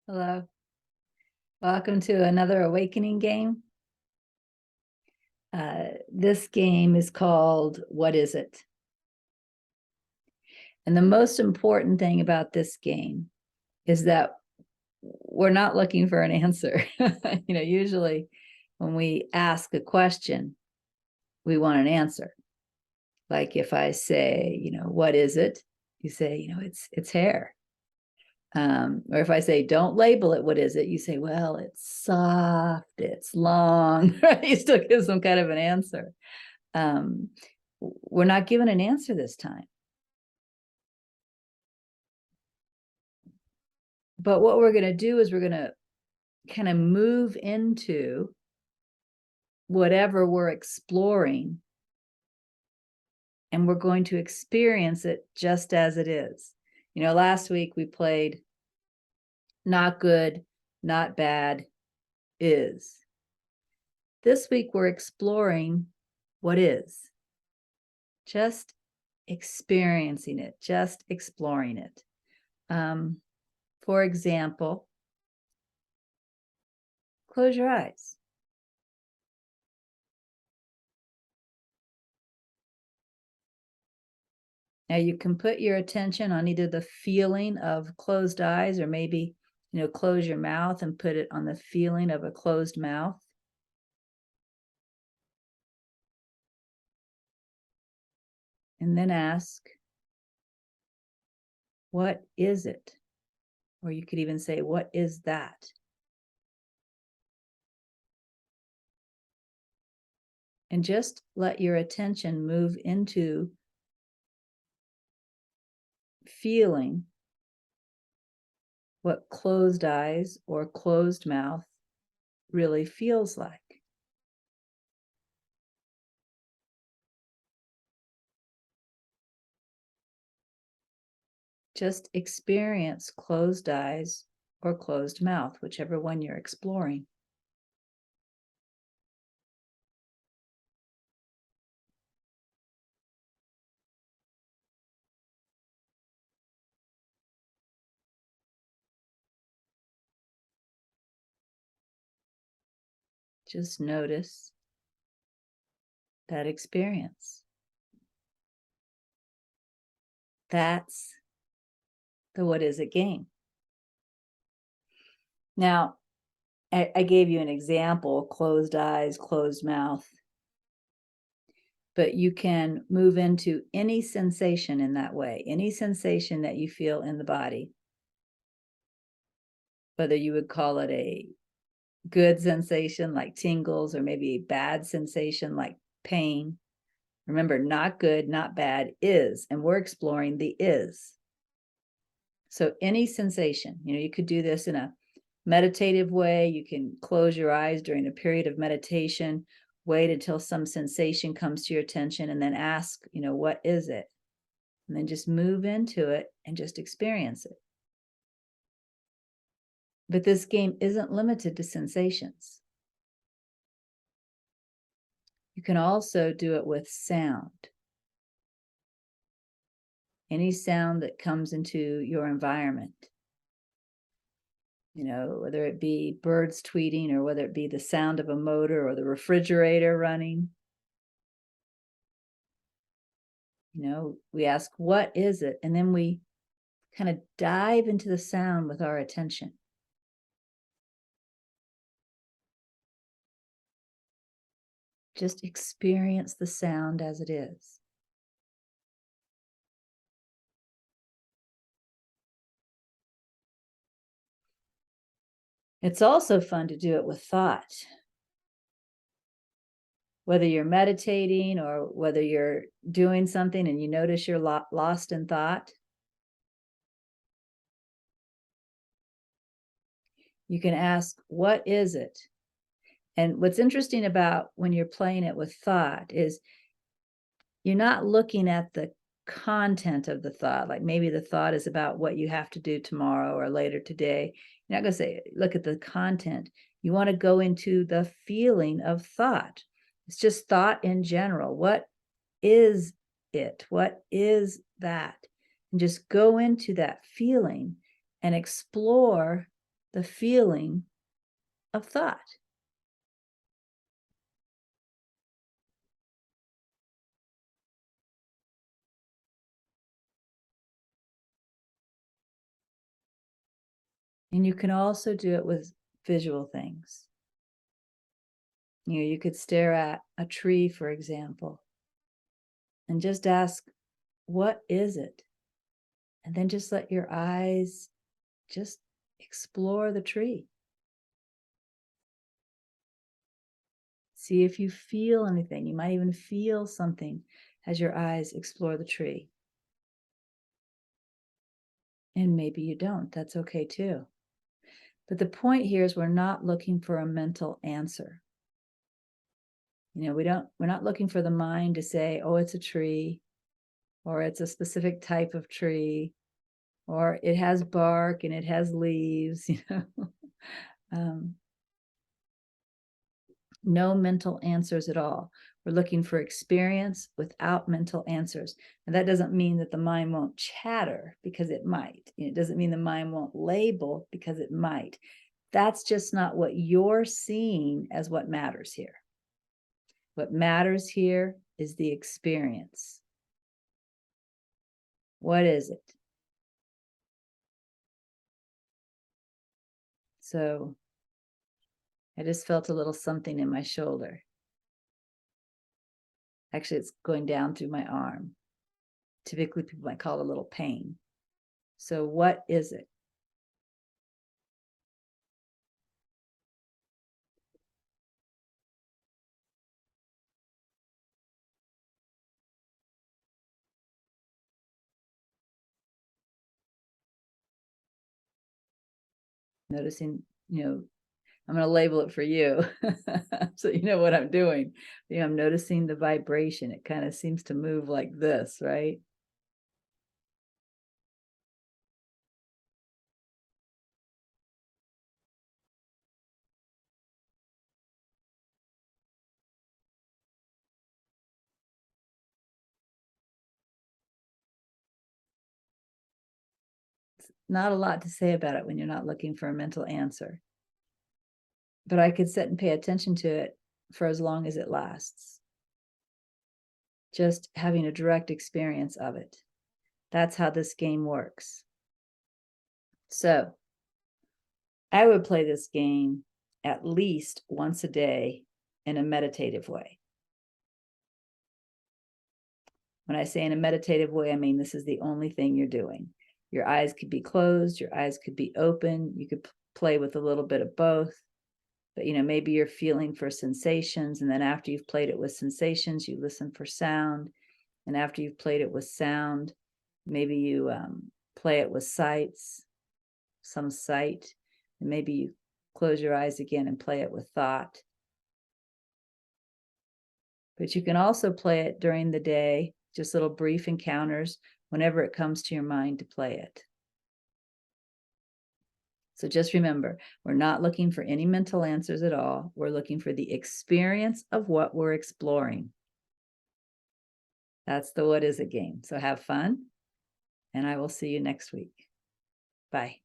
Hello. Welcome to another awakening game. This game is called What Is It? And the most important thing about this game is that we're not looking for an answer. Usually when we ask a question, we want an answer. Like if I say, what is it? You say, it's hair. Or if I say, don't label it, what is it? You say, well, it's soft, it's long, right? You still give some kind of an answer. We're not given an answer this time. But what we're going to do is we're going to kind of move into whatever we're exploring, and we're going to experience it just as it is. Last week we played not good, not bad, is. This week we're exploring what is. Just experiencing it, just exploring it. For example, close your eyes. Now you can put your attention on either the feeling of closed eyes, or maybe, close your mouth and put it on the feeling of a closed mouth. And then ask, what is it? Or you could even say, what is that? And just let your attention move into feeling what closed eyes or closed mouth really feels like. Just experience closed eyes or closed mouth, whichever one you're exploring. Just notice that experience. That's the what is it game. Now, I gave you an example, closed eyes, closed mouth, but you can move into any sensation in that way, any sensation that you feel in the body, whether you would call it a good sensation like tingles, or maybe a bad sensation like pain. Remember, not good, not bad, is, and we're exploring the is. So any sensation, you could do this in a meditative way. You can close your eyes during a period of meditation, wait until some sensation comes to your attention, and then ask, what is it? And then just move into it and just experience it. But this game isn't limited to sensations. You can also do it with sound. Any sound that comes into your environment. Whether it be birds tweeting, or whether it be the sound of a motor or the refrigerator running. We ask, what is it? And then we kind of dive into the sound with our attention. Just experience the sound as it is. It's also fun to do it with thought. Whether you're meditating or whether you're doing something and you notice you're lost in thought, you can ask, what is it? And what's interesting about when you're playing it with thought is you're not looking at the content of the thought. Like maybe the thought is about what you have to do tomorrow or later today. You're not going to say, look at the content. You want to go into the feeling of thought. It's just thought in general. What is it? What is that? And just go into that feeling and explore the feeling of thought. And you can also do it with visual things. You could stare at a tree, for example, and just ask, what is it? And then just let your eyes just explore the tree. See if you feel anything. You might even feel something as your eyes explore the tree. And maybe you don't. That's okay too. But the point here is we're not looking for a mental answer. We're not looking for the mind to say, oh, it's a tree, or it's a specific type of tree, or it has bark and it has leaves, no mental answers at all. We're looking for experience without mental answers. And that doesn't mean that the mind won't chatter, because it might. It doesn't mean the mind won't label, because it might. That's just not what you're seeing as what matters here. What matters here is the experience. What is it? So I just felt a little something in my shoulder. Actually, it's going down through my arm. Typically, people might call it a little pain. So what is it? Noticing, I'm going to label it for you so you know what I'm doing. I'm noticing the vibration. It kind of seems to move like this, right? It's not a lot to say about it when you're not looking for a mental answer. But I could sit and pay attention to it for as long as it lasts. Just having a direct experience of it. That's how this game works. So I would play this game at least once a day in a meditative way. When I say in a meditative way, I mean this is the only thing you're doing. Your eyes could be closed, your eyes could be open. You could play with a little bit of both. But maybe you're feeling for sensations, and then after you've played it with sensations, you listen for sound. And after you've played it with sound, maybe you play it with sights, some sight, and maybe you close your eyes again and play it with thought. But you can also play it during the day, just little brief encounters whenever it comes to your mind to play it. So just remember, we're not looking for any mental answers at all. We're looking for the experience of what we're exploring. That's the what is it game. So have fun, and I will see you next week. Bye.